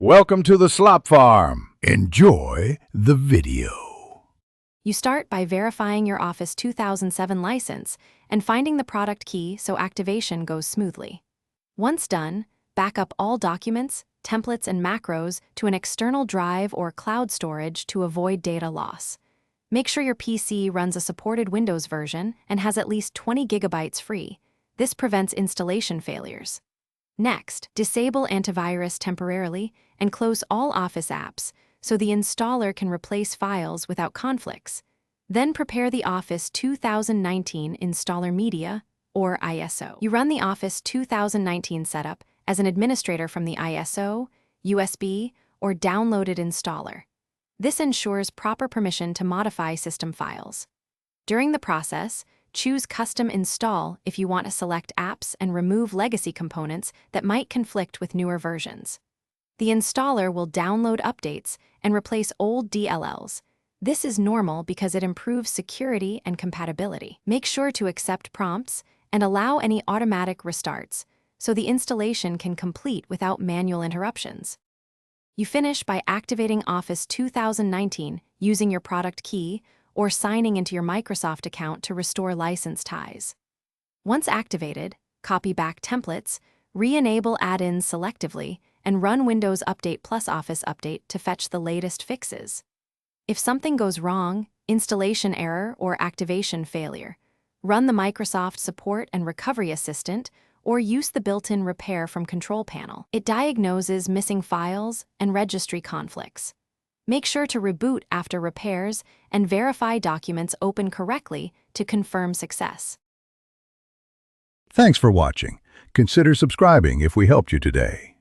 Welcome to the Slop Farm. Enjoy the video. You start by verifying your Office 2007 license and finding the product key so activation goes smoothly. Once done, back up all documents, templates, and macros to an external drive or cloud storage to avoid data loss. Make sure your PC runs a supported Windows version and has at least 20 gigabytes free. This prevents installation failures. Next, disable antivirus temporarily and close all Office apps so the installer can replace files without conflicts. Then prepare the Office 2019 Installer Media, or ISO. You run the Office 2019 setup as an administrator from the ISO, USB, or downloaded installer. This ensures proper permission to modify system files. During the process, choose Custom Install if you want to select apps and remove legacy components that might conflict with newer versions. The installer will download updates and replace old DLLs. This is normal because it improves security and compatibility. Make sure to accept prompts and allow any automatic restarts so the installation can complete without manual interruptions. You finish by activating Office 2019 using your product key or signing into your Microsoft account to restore license ties. Once activated, copy back templates, re-enable add-ins selectively, and run Windows Update plus Office Update to fetch the latest fixes. If something goes wrong, installation error or activation failure, run the Microsoft Support and Recovery Assistant or use the built-in repair from Control Panel. It diagnoses missing files and registry conflicts. Make sure to reboot after repairs and verify documents open correctly to confirm success. Thanks for watching. Consider subscribing if we helped you today.